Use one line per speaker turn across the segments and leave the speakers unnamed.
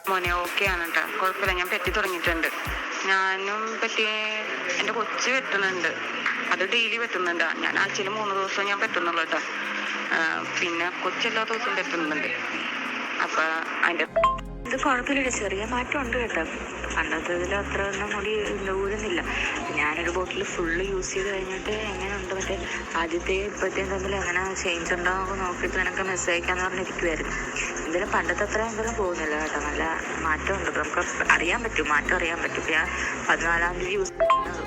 മോനെ ഓക്കെയാണ് കേട്ടോ, കുഴപ്പമില്ല. ഞാൻ പെറ്റി തുടങ്ങിയിട്ടുണ്ട്. ഞാനും പെറ്റി, എൻ്റെ കൊച്ച് വെട്ടുന്നുണ്ട്. അത് ഡെയിലി വെട്ടുന്നുണ്ട്. ഞാൻ ആഴ്ചയിൽ 3 ദിവസം ഞാൻ പെറ്റുന്നുള്ളൂ കേട്ടോ. പിന്നെ കൊച്ചെല്ലാ ദിവസവും പെറ്റുന്നുണ്ട്. അപ്പം അതിൻ്റെ ഇത് കുഴപ്പമില്ല, ചെറിയ മാറ്റം ഉണ്ട് കേട്ടോ. പണ്ടത്തതിൽ അത്ര ഒന്നും മുടി ഊരുന്നില്ല. ഞാനൊരു ബോട്ടിൽ ഫുള്ള് യൂസ് ചെയ്ത് കഴിഞ്ഞിട്ട് എങ്ങനെയുണ്ട് മറ്റേ ആദ്യത്തെ ഇപ്പോഴത്തെയും തമ്മിൽ എങ്ങനെ ചേഞ്ച് ഉണ്ടാകുമ്പോൾ നോക്കിയിട്ട് നിനക്ക് മെസ്സേജ് അയക്കാമെന്ന് പറഞ്ഞിരിക്കുമായിരുന്നു. എന്തായാലും പണ്ടത്തെ അത്ര എന്തായാലും പോകുന്നില്ല കേട്ടോ, നല്ല മാറ്റമുണ്ട്. നമുക്ക് അറിയാൻ പറ്റും, മാറ്റം അറിയാൻ പറ്റും. ഞാൻ 14-ാം തീയതി യൂസ് ചെയ്യുന്നത്.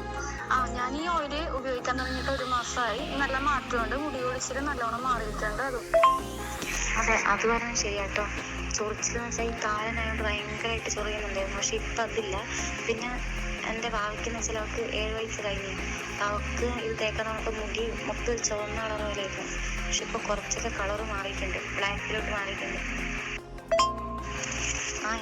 ഞാൻ ഈ ഓയില് ഉപയോഗിക്കാൻ തുടങ്ങിയിട്ട് 1 മാസമായി. നല്ല മാറ്റമുണ്ട്, മുടി ഒഴിച്ചിട്ട് നല്ലോണം മാറിയിട്ടുണ്ട്. അതെ, അത് പറഞ്ഞാൽ ശരിയാട്ടോ. ചൊറിച്ചിലെന്ന് വെച്ചാൽ ഈ കാലനായോണ്ട് ഭയങ്കരമായിട്ട് ചൊറിയുന്നുണ്ടായിരുന്നു. പക്ഷെ ഇപ്പം അതില്ല. പിന്നെ എൻ്റെ ഭാവിക്കെന്ന് വെച്ചാൽ അവൾക്ക് 7 വയസ്സ് കഴിഞ്ഞു. അവൾക്ക് ഇത് തേക്കാൻ നമുക്ക് മുടി മൊത്തം ചുവന്ന കളർ പോലെയായിരുന്നു. പക്ഷെ ഇപ്പോൾ കുറച്ചൊക്കെ കളറ് മാറിയിട്ടുണ്ട്, ബ്ലാക്കിലോട്ട് മാറിയിട്ടുണ്ട്.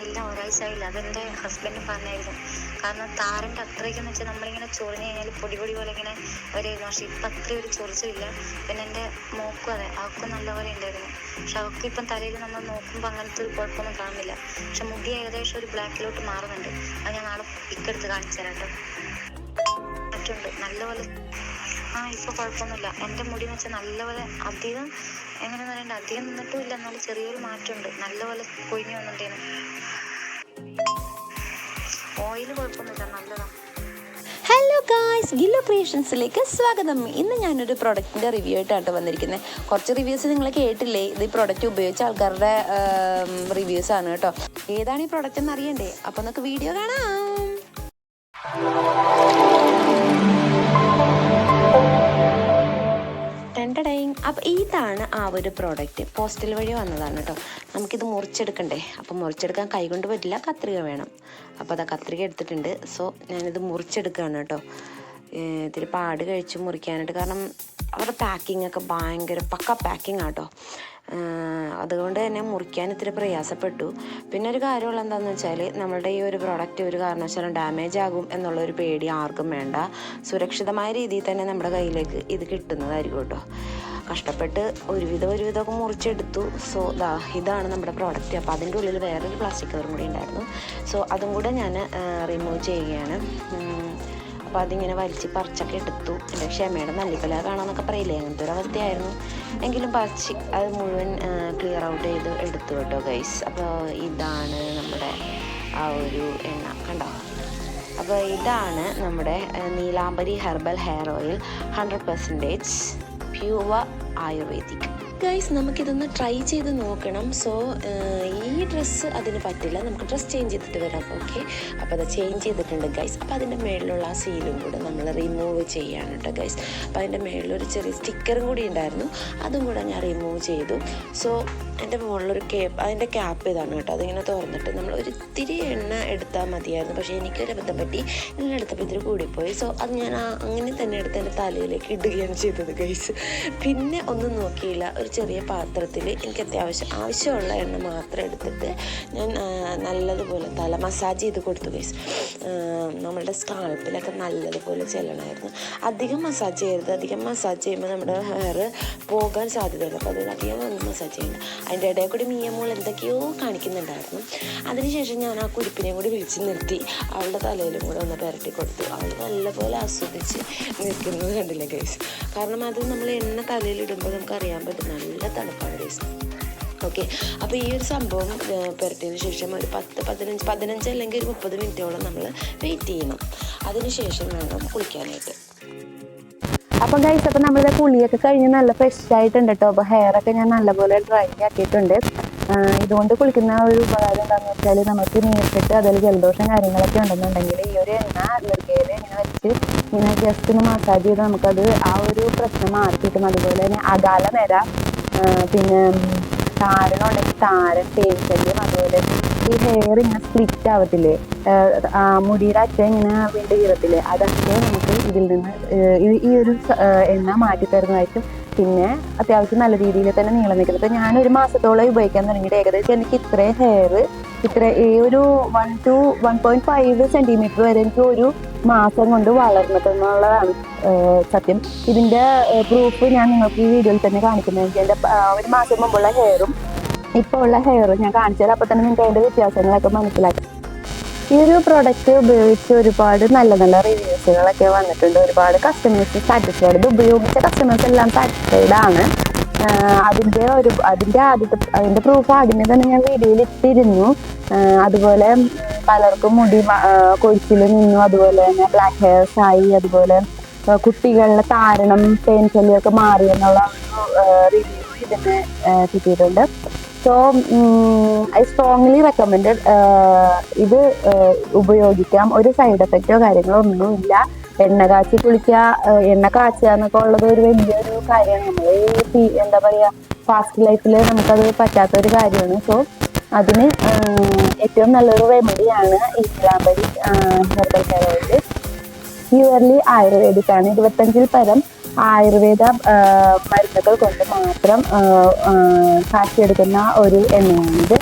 ഇല്ല, ഒരാഴ്ച ആയില്ല. അതെൻ്റെ ഹസ്ബൻഡും പറഞ്ഞായിരുന്നു. കാരണം താരൻ്റെ അത്രയ്ക്കെന്ന് വെച്ചാൽ നമ്മളിങ്ങനെ ചൊറിഞ്ഞ് കഴിഞ്ഞാൽ പൊടി പോലെ ഇങ്ങനെ വരുമായിരുന്നു. പക്ഷെ ഇപ്പം അത്രയും ഒരു ചൊറിച്ചില്ല. പിന്നെ എൻ്റെ മോക്കും അതെ, അവൾക്കും നല്ലപോലെ ഉണ്ടായിരുന്നു. പക്ഷെ അവൾക്ക് ഇപ്പം തലയിൽ നമ്മൾ നോക്കുമ്പോൾ അങ്ങനത്തെ ഒരു കുഴപ്പമൊന്നും കാണുന്നില്ല. പക്ഷെ മുടി ഏകദേശം ഒരു ബ്ലാക്കിലോട്ട് മാറുന്നുണ്ട്. അത് ഞാൻ നാളെ പിക്കെടുത്ത് കാണിച്ചു തരാം കേട്ടോ. മാറ്റമുണ്ട് നല്ലപോലെ. ഇപ്പോൾ കുഴപ്പമൊന്നുമില്ല. എൻ്റെ മുടി എന്ന് വെച്ചാൽ നല്ലപോലെ അധികം എങ്ങനെയെന്ന് പറയണ്ട, അധികം നിന്നിട്ടും ഇല്ല, എന്നാലും ചെറിയൊരു മാറ്റമുണ്ട്. നല്ലപോലെ കൊഴിഞ്ഞു വന്നിട്ടേനും. ഓയിൽ കുഴപ്പമൊന്നുമില്ല, നല്ലതാണ്.
ഹലോ ഗായ്സ്, ഗില്ലോ ക്രിയേഷൻസിലേക്ക് സ്വാഗതം. ഇന്ന് ഞാനൊരു പ്രൊഡക്റ്റിൻ്റെ റിവ്യൂ ആയിട്ടാണ് വന്നിരിക്കുന്നത്. കുറച്ച് റിവ്യൂസ് നിങ്ങൾ കേട്ടില്ലേ? ഇത് ഈ പ്രൊഡക്റ്റ് ഉപയോഗിച്ച ആൾക്കാരുടെ റിവ്യൂസാണ് കേട്ടോ. ഏതാണ് ഈ പ്രൊഡക്റ്റ് എന്ന് അറിയണ്ടേ? അപ്പോൾ നമുക്ക് വീഡിയോ കാണാം. അപ്പോൾ ഇതാണ് ആ ഒരു പ്രോഡക്റ്റ്. പോസ്റ്റൽ വഴി വന്നതാണ് കേട്ടോ. നമുക്കിത് മുറിച്ചെടുക്കണ്ടേ? അപ്പോൾ മുറിച്ചെടുക്കാൻ കൈകൊണ്ട് പറ്റില്ല, കത്രിക വേണം. അപ്പോൾ അതാ കത്രിക എടുത്തിട്ടുണ്ട്. സോ ഞാനിത് മുറിച്ചെടുക്കുകയാണ് കേട്ടോ. ഇത്തിരി പാട് കഴിച്ച് മുറിക്കാനായിട്ട്, കാരണം അവരുടെ പാക്കിംഗ് ഒക്കെ ഭയങ്കര പക്ക പാക്കിംഗ് ആട്ടോ. അതുകൊണ്ട് തന്നെ മുറിക്കാൻ ഇത്തിരി പ്രയാസപ്പെട്ടു. പിന്നെ ഒരു കാര്യമുള്ള എന്താണെന്ന് വെച്ചാൽ, നമ്മളുടെ ഈ ഒരു പ്രോഡക്റ്റ് ഒരു കാരണവശാലും ഡാമേജ് ആകും എന്നുള്ളൊരു പേടി ആർക്കും വേണ്ട. സുരക്ഷിതമായ രീതിയിൽ തന്നെ നമ്മുടെ കയ്യിലേക്ക് ഇത് കിട്ടുന്നതായിരിക്കും കേട്ടോ. കഷ്ടപ്പെട്ട് ഒരുവിധമൊക്കെ മുറിച്ചെടുത്തു. സോ ഇതാണ് നമ്മുടെ പ്രോഡക്റ്റ്. അപ്പോൾ അതിൻ്റെ ഉള്ളിൽ വേറൊരു പ്ലാസ്റ്റിക് കവറും കൂടി ഉണ്ടായിരുന്നു. സോ അതും കൂടെ ഞാൻ റിമൂവ് ചെയ്യുകയാണ്. അപ്പോൾ അതിങ്ങനെ വലിച്ച് പറിച്ചൊക്കെ എടുത്തു. എൻ്റെ ക്ഷമയുടെ നല്ലിക്കല കാണാമെന്നൊക്കെ പറയില്ലേ, അങ്ങനത്തെ ഒരു അവസ്ഥയായിരുന്നു. എങ്കിലും പറിച്ച് അത് മുഴുവൻ ക്ലിയർ ഔട്ട് ചെയ്ത് എടുത്തു കേട്ടോ ഗൈസ്. അപ്പോൾ ഇതാണ് നമ്മുടെ ആ ഒരു എണ്ണ, കണ്ടോ? അപ്പോൾ ഇതാണ് നമ്മുടെ Neelambari herbal hair oil, 100% pure ayurvedic. Guys, നമുക്കിതൊന്ന് ട്രൈ ചെയ്ത് നോക്കണം. സോ ഈ ഡ്രസ്സ് അതിന് പറ്റില്ല, നമുക്ക് ഡ്രസ്സ് ചേഞ്ച് ചെയ്തിട്ട് വരാം. ഓക്കെ, അപ്പോൾ അത് ചേഞ്ച് ചെയ്തിട്ടുണ്ട് ഗൈസ്. അപ്പോൾ അതിൻ്റെ മേളിലുള്ള ആ സീലും കൂടെ നമ്മൾ റിമൂവ് ചെയ്യാണ് കേട്ടോ ഗൈസ്. അപ്പോൾ അതിൻ്റെ മേളിലൊരു ചെറിയ സ്റ്റിക്കറും കൂടി ഉണ്ടായിരുന്നു, അതും കൂടെ ഞാൻ റിമൂവ് ചെയ്തു. സോ എൻ്റെ മുകളിലൊരു അതിൻ്റെ ക്യാപ്പ് ഇതാണ് കേട്ടോ. അതിങ്ങനെ തുറന്നിട്ട് നമ്മൾ ഒരിത്തിരി എണ്ണ എടുത്താൽ മതിയായിരുന്നു. പക്ഷേ എനിക്കൊരു അബദ്ധം പറ്റി, എണ്ണ എടുത്തപ്പോൾ ഇത്തിരി കൂടിപ്പോയി. സോ അത് ഞാൻ അങ്ങനെ തന്നെ എടുത്ത് എൻ്റെ തലയിലേക്ക് ഇടുകയാണ് ചെയ്തത് ഗൈസ്. പിന്നെ ഒന്നും നോക്കിയില്ല, ഒരു ചെറിയ പാത്രത്തിൽ എനിക്ക് ആവശ്യമുള്ള എണ്ണ മാത്രം എടുത്തിട്ട് ഞാൻ നല്ലതുപോലെ തല മസാജ് ചെയ്ത് കൊടുത്തു ഗൈസ്. നമ്മളുടെ സ്കാൾപ്പിലൊക്കെ നല്ലതുപോലെ ചെല്ലണമായിരുന്നു. അധികം മസാജ് ചെയ്യരുത്. അധികം മസാജ് ചെയ്യുമ്പോൾ നമ്മുടെ ഹെയർ പോകാൻ സാധ്യതയുണ്ട്. അപ്പോൾ അതിൽ അധികം ഒന്നും മസാജ് ചെയ്യണ്ട. അതിൻ്റെ ഇടയിൽ കൂടി മിയമോൾ എന്തൊക്കെയോ കാണിക്കുന്നുണ്ടായിരുന്നു. അതിനുശേഷം ഞാൻ ആ കുരിപ്പിനെയും കൂടി വിളിച്ച് നിർത്തി അവളുടെ തലയിലും കൂടെ ഒന്ന് പുരട്ടി കൊടുത്തു. അവൾ നല്ലപോലെ ആസ്വദിച്ച് നിൽക്കുന്നത് കണ്ടില്ല ഗൈസ്. കാരണം അത് നമ്മൾ എണ്ണ തലയിലിടുമ്പോൾ നമുക്ക് അറിയാൻ പറ്റും, നല്ല തണുപ്പാണ് ഗൈസ്. ഓക്കെ, അപ്പോൾ ഈ ഒരു സംഭവം പുരട്ടിയതിന് ശേഷം ഒരു 15 അല്ലെങ്കിൽ ഒരു 30 മിനിറ്റോളം നമ്മൾ വെയിറ്റ് ചെയ്യണം. അതിനുശേഷം വേണം കുളിക്കാനായിട്ട്.
അപ്പോൾ ഗൈസ്, അപ്പോൾ നമ്മളിത് കുളിയൊക്കെ കഴിഞ്ഞ് നല്ല ഫ്രഷ് ആയിട്ടുണ്ട് കേട്ടോ. അപ്പോൾ ഹെയറൊക്കെ ഞാൻ നല്ലപോലെ ഡ്രൈ ആക്കിയിട്ടുണ്ട്. ഇതുകൊണ്ട് കുളിക്കുന്ന ഒരു ഉപകാരം എന്താണെന്ന് വെച്ചാൽ, നമുക്ക് നീർക്കെട്ട് അതിൽ ജലദോഷം കാര്യങ്ങളൊക്കെ ഉണ്ടെന്നുണ്ടെങ്കിൽ ഈ ഒരു എണ്ണ നെറുകയിൽ ഇങ്ങനെ വെച്ച് ഇങ്ങനെ ജസ്റ്റ് ഒന്ന് മസാജ് ചെയ്ത് നമുക്കത് ആ ഒരു പ്രശ്നം മാറി കിട്ടും. അതുപോലെ തന്നെ അകാല നിര, പിന്നെ താരനുണ്ടെങ്കിൽ താരൻ, തേൻശല്യം, അതുപോലെ ഈ ഹെയർ ഇങ്ങനെ സ്പ്ലിറ്റ് ആവത്തില്ലേ, മുടിയുടെ അറ്റം ഇങ്ങനെ വീണ്ടും കീറത്തില്ലേ, അതൊക്കെ നമുക്ക് ഇതിൽ നിന്ന് ഈ ഒരു എണ്ണ മാറ്റി തരുന്നതായിരിക്കും. പിന്നെ അത്യാവശ്യം നല്ല രീതിയിൽ തന്നെ നീളം നിൽക്കുന്നത്. ഇപ്പം ഞാൻ 1 മാസത്തോളം ഉപയോഗിക്കാൻ തുടങ്ങിയിട്ട് ഏകദേശം എനിക്ക് ഇത്രയും ഹെയർ ഈ ഒരു 1 to 1.5 സെൻറ്റിമീറ്റർ വരെ എനിക്ക് ഒരു മാസം കൊണ്ട് വളർന്നിട്ടെന്നുള്ളതാണ് സത്യം. ഇതിൻ്റെ പ്രൂഫ് ഞാൻ നിങ്ങൾക്ക് ഈ വീഡിയോയിൽ തന്നെ കാണിക്കുന്നത്. എൻ്റെ 1 മാസം മുമ്പുള്ള ഹെയറും ഇപ്പോൾ ഉള്ള ഹെയർ ഞാൻ കാണിച്ചത്. അപ്പോൾ തന്നെ നിങ്ങൾക്ക് അതിൻ്റെ വ്യത്യാസങ്ങളൊക്കെ മനസ്സിലാക്കാം. ഈ ഒരു പ്രോഡക്റ്റ് ഉപയോഗിച്ച് ഒരുപാട് നല്ല നല്ല റിവ്യൂസുകളൊക്കെ വന്നിട്ടുണ്ട്. ഒരുപാട് കസ്റ്റമേഴ്സ് സാറ്റിസ്ഫൈഡ്, ഇത് ഉപയോഗിച്ച കസ്റ്റമേഴ്സ് എല്ലാം സാറ്റിസ്ഫൈഡ് ആണ്. അതിൻ്റെ പ്രൂഫ് ആദ്യമേ തന്നെ ഞാൻ വീഡിയോയിൽ ഇട്ടിരുന്നു. അതുപോലെ പലർക്കും മുടി കൊഴിച്ചിൽ നിന്നു, അതുപോലെ തന്നെ ബ്ലാക്ക് ഹെയർസ് ആയി, അതുപോലെ കുട്ടികളുടെ താരണം പെയിൻ ശല്യമൊക്കെ മാറി എന്നുള്ള റിവ്യൂ ഇതിന് കിട്ടിയിട്ടുണ്ട്. So I strongly recommend. ഇത് ഉപയോഗിക്കാം. ഒരു സൈഡ് എഫക്റ്റോ കാര്യങ്ങളോ ഒന്നുമില്ല. എണ്ണ കാച്ചി കുളിക്കുക, എണ്ണ കാച്ചുക എന്നൊക്കെ ഉള്ളത് ഒരു വലിയൊരു കാര്യമാണ്. നമ്മൾ ഈ എന്താ പറയുക, ഫാസ്റ്റ് ലൈഫിൽ നമുക്കത് പറ്റാത്തൊരു കാര്യമാണ്. സോ അതിന് ഏറ്റവും നല്ലൊരു റെമഡിയാണ് ഈ Neelambari herbal hair oil. Purely ayurvedic ആണ്. 25-ൽ പരം ആയുർവേദ മരുന്നുകൾ കൊണ്ട് മാത്രം കാച്ചിയെടുക്കുന്ന ഒരു എണ്ണയാണിത്.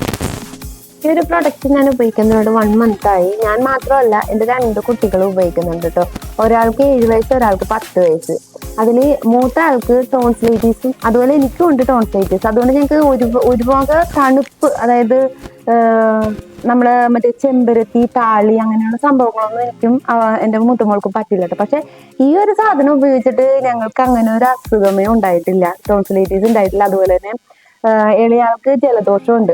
ഈ ഒരു പ്രൊഡക്റ്റ് ഞാൻ ഉപയോഗിക്കുന്നതിനോട് 1 month ആയി. ഞാൻ മാത്രമല്ല, എൻ്റെ 2 കുട്ടികളും ഉപയോഗിക്കുന്നുണ്ട് കേട്ടോ. ഒരാൾക്ക് 7 വയസ്സ്, ഒരാൾക്ക് 10 വയസ്സ്. അതിൽ മൂത്ത ആൾക്ക് ടോൺസിലൈറ്റിസും അതുപോലെ എനിക്കും ഉണ്ട് ടോൺസിലൈറ്റിസ്. അതുകൊണ്ട് ഞങ്ങൾക്ക് ഒരുപാട് തണുപ്പ്, അതായത് നമ്മള് മറ്റേ ചെമ്പരത്തി, താളി അങ്ങനെയുള്ള സംഭവങ്ങളൊന്നും എനിക്കും എൻ്റെ മൂത്തമോൾക്കും പറ്റില്ല കേട്ടോ. പക്ഷെ ഈ ഒരു സാധനം ഉപയോഗിച്ചിട്ട് ഞങ്ങൾക്ക് അങ്ങനെ ഒരു അസുഖമേ ഉണ്ടായിട്ടില്ല, ടോൺസിലൈറ്റിസ് ഉണ്ടായിട്ടില്ല. അതുപോലെ തന്നെ ഇളയാൾക്ക് ജലദോഷമുണ്ട്.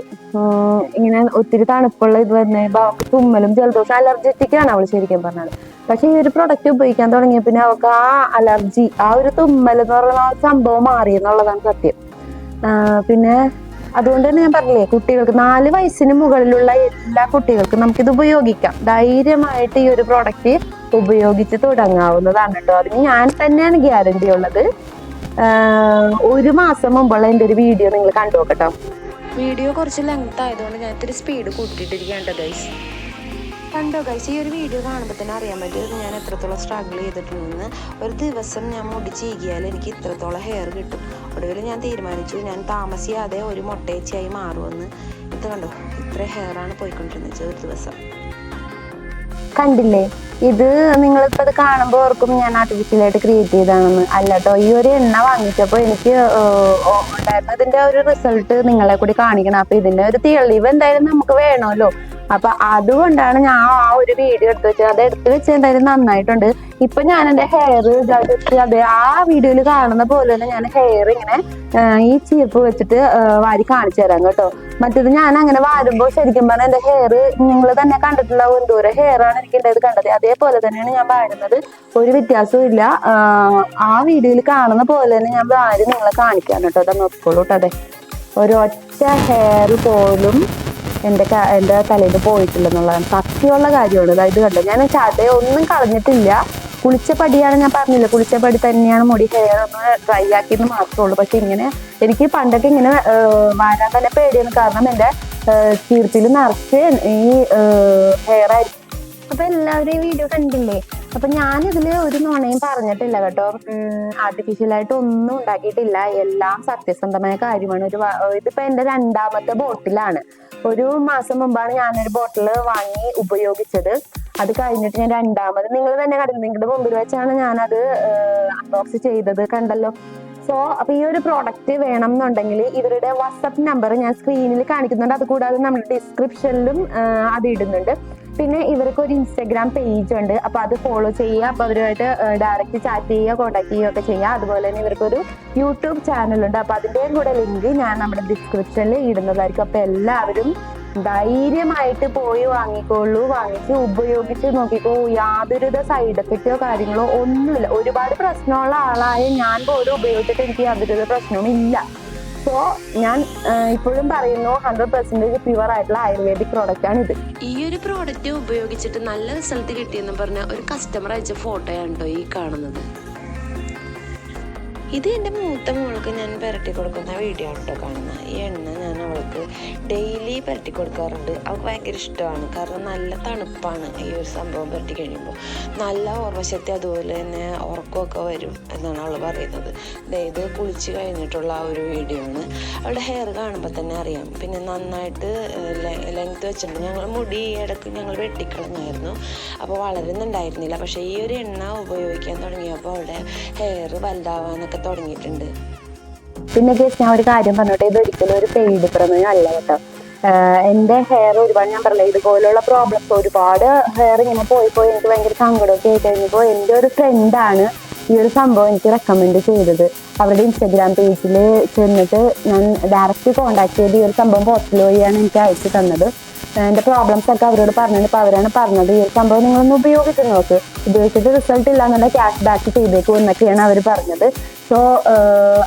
ഇങ്ങനെ ഒത്തിരി തണുപ്പുള്ള ഇത് തന്നെ തുമ്മലും ജലദോഷം, അലർജറ്റിക്കാണ് അവൾ ശരിക്കും പറഞ്ഞത്. പക്ഷെ ഈ ഒരു പ്രൊഡക്റ്റ് ഉപയോഗിക്കാൻ തുടങ്ങിയ പിന്നെ അവൾക്ക് ആ അലർജി, ആ ഒരു തുമ്മൽ എന്ന് പറയുന്ന ആ സംഭവം മാറി എന്നുള്ളതാണ് സത്യം. പിന്നെ അതുകൊണ്ട് തന്നെ ഞാൻ പറഞ്ഞില്ലേ, കുട്ടികൾക്ക് 4 വയസ്സിന് മുകളിലുള്ള എല്ലാ കുട്ടികൾക്കും നമുക്കിത് ഉപയോഗിക്കാം. ധൈര്യമായിട്ട് ഈ ഒരു പ്രോഡക്റ്റ് ഉപയോഗിച്ച് തുടങ്ങാവുന്നതാണ് കേട്ടോ. അതിന് ഞാൻ തന്നെയാണ് ഗ്യാരണ്ടി ഉള്ളത്. 1 മാസം മുമ്പുള്ള എൻ്റെ ഒരു വീഡിയോ നിങ്ങൾ കണ്ടു നോക്കട്ടോ.
വീഡിയോ കുറച്ച് ലെങ്ത് ആയതുകൊണ്ട് ഞാൻ ഇത്തിരി സ്പീഡ് കൂട്ടിയിട്ടിരിക്കുകയാണ് ഗൈസ്. കണ്ടോ ഗൈസ്, ഈ ഒരു വീഡിയോ കാണുമ്പോൾ തന്നെ അറിയാൻ പറ്റും ഞാൻ എത്രത്തോളം സ്ട്രഗിൾ ചെയ്തിട്ടുണ്ടെന്ന്. ഒരു ദിവസം ഞാൻ മുടി ചീകിയാൽ എനിക്ക് ഇത്രത്തോളം ഹെയർ കിട്ടും. ഒടുവിൽ ഞാൻ തീരുമാനിച്ചു, ഞാൻ താമസിയാതെ ഒരു മൊട്ടേച്ചിയായി മാറുമെന്ന്. ഇത് കണ്ടോ, ഇത്ര ഹെയറാണ് പോയിക്കൊണ്ടിരുന്നത് ഒരു ദിവസം.
കണ്ടില്ലേ, ഇത് നിങ്ങളിപ്പോൾ ഇത് കാണുമ്പോൾ ഓർക്കും ഞാൻ ആർട്ടിഫിഷ്യലായിട്ട് ക്രിയേറ്റ് ചെയ്തതാണെന്ന്. അല്ല കേട്ടോ, ഈ ഒരു എണ്ണ വാങ്ങിച്ചപ്പോൾ എനിക്ക് ഉണ്ടായിരുന്ന ഇതിൻ്റെ ഒരു റിസൾട്ട് നിങ്ങളെ കൂടി കാണിക്കണം. അപ്പോൾ ഇതിൻ്റെ ഒരു തെളിവ് എന്തായാലും നമുക്ക് വേണമല്ലോ. അപ്പൊ അതുകൊണ്ടാണ് ഞാൻ ആ ഒരു വീഡിയോ എടുത്ത് വെച്ചത്. അത് എടുത്ത് വെച്ച് എന്തായാലും നന്നായിട്ടുണ്ട്. ഇപ്പൊ ഞാൻ എൻ്റെ ഹെയർ അതെ ആ വീഡിയോയിൽ കാണുന്ന പോലെ തന്നെ ഞാൻ ഹെയർ ഇങ്ങനെ ഈ ചീർപ്പ് വെച്ചിട്ട് വാരി കാണിച്ചു തരാം കേട്ടോ. മറ്റേത് ഞാൻ അങ്ങനെ വാരുമ്പോൾ ശരിക്കും പറഞ്ഞാൽ എൻ്റെ ഹെയർ നിങ്ങൾ തന്നെ കണ്ടിട്ടുണ്ടാവും എന്തോരം ഹെയറാണ് എനിക്ക് ഉണ്ടായത് കണ്ടത്. അതേപോലെ തന്നെയാണ് ഞാൻ വാരുന്നത്, ഒരു വ്യത്യാസവും ഇല്ല. ആ വീഡിയോയിൽ കാണുന്ന പോലെ തന്നെ ഞാൻ വാരി നിങ്ങളെ കാണിക്കാം കേട്ടോ. അത് നോക്കിക്കോളൂ കേട്ടോ. അതെ, ഒരൊറ്റ ഹെയർ പോലും എൻ്റെ തലയിൽ പോയിട്ടില്ലെന്നുള്ളതാണ് സത്യമുള്ള കാര്യമാണ്. അതായത് കണ്ടോ, ഞാൻ ചതയൊന്നും കളഞ്ഞിട്ടില്ല. കുളിച്ച പടിയാണ്, ഞാൻ പറഞ്ഞില്ല, കുളിച്ച പടി തന്നെയാണ് മുടി ഹെയർ ഒന്ന് ഡ്രൈ ആക്കിയെന്ന് മാത്രമേ ഉള്ളൂ. പക്ഷെ ഇങ്ങനെ എനിക്ക് പണ്ടൊക്കെ ഇങ്ങനെ വാരാൻ തന്നെ പേടിയാണ്. കാരണം എൻ്റെ ചീർപ്പിൽ നിറച്ച് ഈ ഹെയർ ആയിരിക്കും. അപ്പൊ എല്ലാവരും ഈ വീഡിയോ കണ്ടില്ലേ? അപ്പൊ ഞാനിതിൽ ഒരു നുണയും പറഞ്ഞിട്ടില്ല കേട്ടോ. ആർട്ടിഫിഷ്യലായിട്ട് ഒന്നും ഉണ്ടാക്കിയിട്ടില്ല. എല്ലാം സത്യസന്ധമായ കാര്യമാണ്. ഇതിപ്പോ എൻ്റെ 2ാമത്തെ ബോട്ടിലാണ്. 1 മാസം മുമ്പാണ് ഞാനൊരു ബോട്ടിൽ വാങ്ങി ഉപയോഗിച്ചത്. അത് കഴിഞ്ഞിട്ട് ഞാൻ 2ാമത് നിങ്ങൾ തന്നെ കണ്ടു, നിങ്ങളുടെ മുമ്പിൽ വെച്ചാണ് ഞാനത് അൺബോക്സ് ചെയ്തത്, കണ്ടല്ലോ. സോ അപ്പൊ ഈ ഒരു പ്രോഡക്റ്റ് വേണം എന്നുണ്ടെങ്കിൽ ഇവരുടെ വാട്സപ്പ് നമ്പർ ഞാൻ സ്ക്രീനിൽ കാണിക്കുന്നുണ്ട്. അതുകൂടാതെ നമ്മുടെ ഡിസ്ക്രിപ്ഷനിലും അത് ഇടുന്നുണ്ട്. പിന്നെ ഇവർക്ക് ഒരു ഇൻസ്റ്റാഗ്രാം പേജ് ഉണ്ട്. അപ്പൊ അത് ഫോളോ ചെയ്യുക. അപ്പൊ അവരുമായിട്ട് ഡയറക്റ്റ് ചാറ്റ് ചെയ്യുക, കോൺടാക്ട് ചെയ്യുക ഒക്കെ ചെയ്യുക. അതുപോലെ തന്നെ ഇവർക്കൊരു യൂട്യൂബ് ചാനലുണ്ട്. അപ്പൊ അതിൻ്റെയും കൂടെ ലിങ്ക് ഞാൻ നമ്മുടെ ഡിസ്ക്രിപ്ഷനിൽ ഇടുന്നതായിരിക്കും. അപ്പൊ എല്ലാവരും ധൈര്യമായിട്ട് പോയി വാങ്ങിക്കോളൂ, വാങ്ങിച്ച് ഉപയോഗിച്ച് നോക്കിക്കോ. യാതൊരുവിധ സൈഡ് എഫക്റ്റോ കാര്യങ്ങളോ ഒന്നുമില്ല. ഒരുപാട് പ്രശ്നമുള്ള ആളായ ഞാൻ പോലും ഉപയോഗിച്ചിട്ട് എനിക്ക് യാതൊരുവിധ പ്രശ്നവും ഇല്ല. സോ ഞാൻ ഇപ്പോഴും പറയുന്നു, 100% പ്യുവർ ആയിട്ടുള്ള ആയുർവേദിക് പ്രോഡക്റ്റ് ആണ് ഇത്.
ഈ ഒരു പ്രോഡക്റ്റ് ഉപയോഗിച്ചിട്ട് നല്ല റിസൾട്ട് കിട്ടിയെന്ന് പറഞ്ഞ ഒരു കസ്റ്റമർ അയച്ച ഫോട്ടോയാണ് കേട്ടോ ഈ കാണുന്നത്. ഇത് എൻ്റെ മൂത്ത മോൾക്ക് ഞാൻ പുരട്ടി കൊടുക്കുന്ന വീഡിയോ ആണ് കേട്ടോ കാണുന്നത്. ഈ എണ്ണ ഞാൻ അവൾക്ക് ഡെയിലി പുരട്ടി കൊടുക്കാറുണ്ട്. അവൾക്ക് ഭയങ്കര ഇഷ്ടമാണ്. കാരണം നല്ല തണുപ്പാണ് ഈ ഒരു സംഭവം പുരട്ടി കഴിയുമ്പോൾ. നല്ല ഓർമ്മശക്തി, അതുപോലെ തന്നെ ഉറക്കമൊക്കെ വരും എന്നാണ് അവൾ പറയുന്നത്. ഇത് കുളിച്ച് കഴിഞ്ഞിട്ടുള്ള ആ ഒരു വീഡിയോ ആണ്. അവളുടെ ഹെയർ കാണുമ്പോൾ തന്നെ അറിയാം. പിന്നെ നന്നായിട്ട് ലെങ്ത് വെച്ചിട്ടുണ്ട്. ഞങ്ങൾ മുടി ഇടയ്ക്ക് ഞങ്ങൾ വെട്ടിക്കളഞ്ഞായിരുന്നു, അപ്പോൾ വളരുന്നുണ്ടായിരുന്നില്ല. പക്ഷേ ഈ ഒരു എണ്ണ ഉപയോഗിക്കാൻ തുടങ്ങിയപ്പോൾ അവളുടെ ഹെയർ വലുതാവാനൊക്കെ തുടങ്ങിയിട്ടുണ്ട്.
പിന്നെ കേസ് ഞാൻ ഒരു കാര്യം പറഞ്ഞോട്ടെ, ഇത് ഒരിക്കലും ഒരു പെയ്ഡ് പ്രമേയം അല്ല കേട്ടോ. എൻ്റെ ഹെയർ ഒരുപാട്, ഞാൻ പറഞ്ഞില്ല, ഇതുപോലുള്ള പ്രോബ്ലംസ് ഒരുപാട് ഹെയർ ഇങ്ങനെ പോയി എനിക്ക് ഭയങ്കര സങ്കടമൊക്കെ ആയി കഴിഞ്ഞപ്പോൾ എൻ്റെ ഒരു ഫ്രണ്ടാണ് ഈ ഒരു സംഭവം എനിക്ക് റെക്കമെൻഡ് ചെയ്തത്. അവരുടെ ഇൻസ്റ്റഗ്രാം പേജിൽ ചെന്നിട്ട് ഞാൻ ഡയറക്റ്റ് കോൺടാക്ട് ചെയ്ത് ഈ ഒരു സംഭവം പോസ്റ്റൽ വഴിയാണ് എനിക്ക് അയച്ചു തന്നത്. എൻ്റെ പ്രോബ്ലംസ് ഒക്കെ അവരോട് പറഞ്ഞിട്ട് ഇപ്പോൾ അവരാണ് പറഞ്ഞത് ഈ ഒരു സംഭവം നിങ്ങളൊന്ന് ഉപയോഗിച്ച് നോക്ക്, ഉപയോഗിച്ചിട്ട് റിസൾട്ട് ഇല്ല എന്നുണ്ടെങ്കിൽ ക്യാഷ് ബാക്ക് ചെയ്തേക്കും എന്നൊക്കെയാണ് അവർ പറഞ്ഞത്. സോ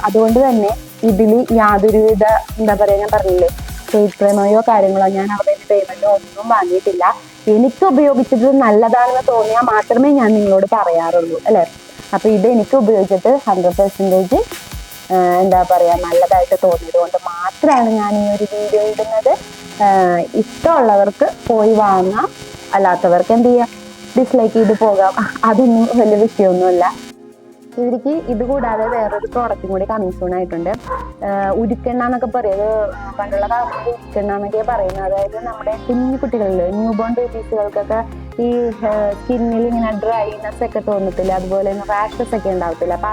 അതുകൊണ്ട് തന്നെ ഇതിൽ യാതൊരുവിധ എന്താ പറയുക, ഞാൻ പറഞ്ഞില്ലേ പെയ്ഡ് പ്രമേയോ കാര്യങ്ങളോ, ഞാൻ അവരുടെ പേയ്മെന്റോ ഒന്നും വാങ്ങിയിട്ടില്ല. എനിക്ക് ഉപയോഗിച്ചിട്ട് നല്ലതാണെന്ന് തോന്നിയാൽ മാത്രമേ ഞാൻ നിങ്ങളോട് പറയാറുള്ളൂ അല്ലേ. അപ്പൊ ഇത് എനിക്ക് ഉപയോഗിച്ചിട്ട് 100% എന്താ പറയാ നല്ലതായിട്ട് തോന്നിയത് കൊണ്ട് മാത്രമാണ് ഞാൻ ഈ ഒരു വീഡിയോ ഇടുന്നത്. ഇഷ്ടമുള്ളവർക്ക് പോയി വാങ്ങാം, അല്ലാത്തവർക്ക് എന്ത് ചെയ്യാം, ഡിസ്ലൈക്ക് ചെയ്ത് പോകാം. അതൊന്നും വലിയ വിഷയമൊന്നുമല്ല. ഇവർക്ക് ഇത് കൂടാതെ വേറൊരു പ്രോഡക്റ്റും കൂടി കമ്മിങ് സൂൺ ആയിട്ടുണ്ട്. ഉരുക്കെണ്ണ എന്നൊക്കെ പറയുന്നത് പണ്ടുള്ള കാലത്ത് ഉരുക്കെണ്ണ എന്നൊക്കെ പറയുന്നത്, അതായത് നമ്മുടെ കുഞ്ഞു കുട്ടികളിൽ ന്യൂ ബോൺ ബേബീസുകൾക്കൊക്കെ ഈ സ്കിന്നിൽ ഇങ്ങനെ ഡ്രൈനെസ് ഒക്കെ തോന്നത്തില്ല, അതുപോലെ തന്നെ റാഷസ് ഒക്കെ ഉണ്ടാവത്തില്ല. അപ്പൊ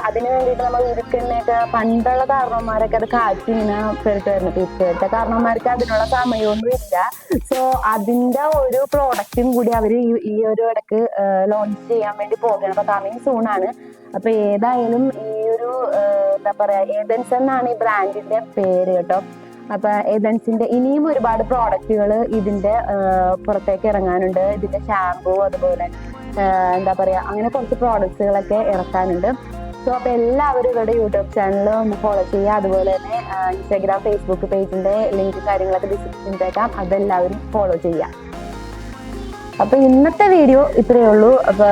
അതിന് വേണ്ടിയിട്ട് നമ്മൾ ഉരുക്കെണ്ണയൊക്കെ പണ്ടുള്ള കാരണവന്മാരൊക്കെ അത് കാച്ചി ഇങ്ങനെ പെരുത്ത് വരുന്നത്. ഇപ്പോഴത്തെ കാരണവന്മാർക്ക് അതിനുള്ള സമയമൊന്നും ഇല്ല. സോ അതിന്റെ ഒരു പ്രോഡക്റ്റും കൂടി അവർ ഈ ഒരു ഇടക്ക് ലോഞ്ച് ചെയ്യാൻ വേണ്ടി പോവുകയാണ്. അപ്പൊ കമ്മിങ് സൂൺ ആണ്. അപ്പൊ ഏതായാലും ഈ ഒരു എന്താ പറയാ ഏതൻസ് എന്നാണ് ഈ ബ്രാൻഡിന്റെ പേര് കേട്ടോ. അപ്പൊ ഏതൻസിന്റെ ഇനിയും ഒരുപാട് പ്രോഡക്റ്റുകൾ ഇതിന്റെ പുറത്തേക്ക് ഇറങ്ങാനുണ്ട്. ഇതിന്റെ ഷാമ്പൂ, അതുപോലെ എന്താ പറയാ അങ്ങനെ കുറച്ച് പ്രോഡക്ട്സുകളൊക്കെ ഇറക്കാനുണ്ട്. സോ അപ്പൊ എല്ലാവരും ഇവരുടെ യൂട്യൂബ് ചാനൽ ഒന്ന് ഫോളോ ചെയ്യുക. അതുപോലെ തന്നെ ഇൻസ്റ്റാഗ്രാം, ഫേസ്ബുക്ക് പേജിന്റെ ലിങ്ക് കാര്യങ്ങളൊക്കെ ഡിസ്ക്രിപ്ഷനിലേക്കാം, അതെല്ലാവരും ഫോളോ ചെയ്യുക. അപ്പൊ ഇന്നത്തെ വീഡിയോ ഇത്രയേ ഉള്ളൂ. അപ്പൊ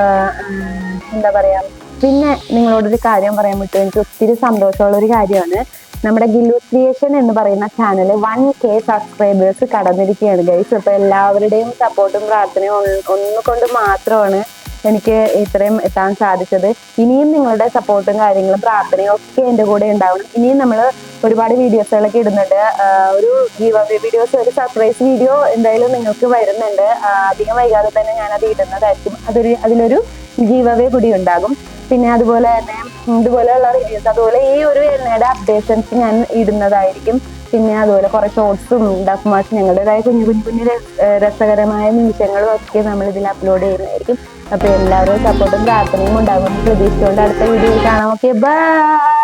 എന്താ പറയാ, പിന്നെ നിങ്ങളോടൊരു കാര്യം പറയാൻ പറ്റും, എനിക്ക് ഒത്തിരി സന്തോഷമുള്ള ഒരു കാര്യമാണ്. നമ്മുടെ ഗില്ലൂസ് ക്രിയേഷൻ എന്ന് പറയുന്ന ചാനൽ 1K സബ്സ്ക്രൈബേഴ്സ് കടന്നിരിക്കുകയാണ് ഗൈസ്. അപ്പൊ എല്ലാവരുടെയും സപ്പോർട്ടും പ്രാർത്ഥനയും ഒന്നുകൊണ്ട് മാത്രമാണ് എനിക്ക് ഇത്രയും എത്താൻ സാധിച്ചത്. ഇനിയും നിങ്ങളുടെ സപ്പോർട്ടും കാര്യങ്ങളും പ്രാർത്ഥനയും ഒക്കെ എൻ്റെ കൂടെ ഉണ്ടാവണം. ഇനിയും നമ്മൾ ഒരുപാട് വീഡിയോസുകളൊക്കെ ഇടുന്നുണ്ട്. ഒരു ഗീവ് അവേ വീഡിയോസ്, ഒരു സർപ്രൈസ് വീഡിയോ എന്തായാലും നിങ്ങൾക്ക് വരുന്നുണ്ട്. അധികം വൈകാതെ തന്നെ ഞാനത് ഇടുന്നതായിരിക്കും. അതിലൊരു ഗീവ് അവേ കൂടി ഉണ്ടാകും. പിന്നെ അതുപോലെ തന്നെ ഇതുപോലെയുള്ള റിവ്യൂസ്, അതുപോലെ ഈ ഒരു എണ്ണയുടെ അപ്ഡേഷൻസ് ഞാൻ ഇടുന്നതായിരിക്കും. പിന്നെ അതുപോലെ കുറെ ഷോർട്സും ഡക്കുമാസ്, ഞങ്ങളുടേതായ കുഞ്ഞു രസകരമായ നിമിഷങ്ങളും ഒക്കെ നമ്മൾ ഇതിൽ അപ്ലോഡ് ചെയ്യുന്നതായിരിക്കും. അപ്പൊ എല്ലാവരും സപ്പോർട്ടും പ്രാർത്ഥനയും ഉണ്ടാകുമെന്ന് പ്രതീക്ഷിച്ചുകൊണ്ട് അടുത്ത വീഡിയോയിൽ കാണാം. Okay, by.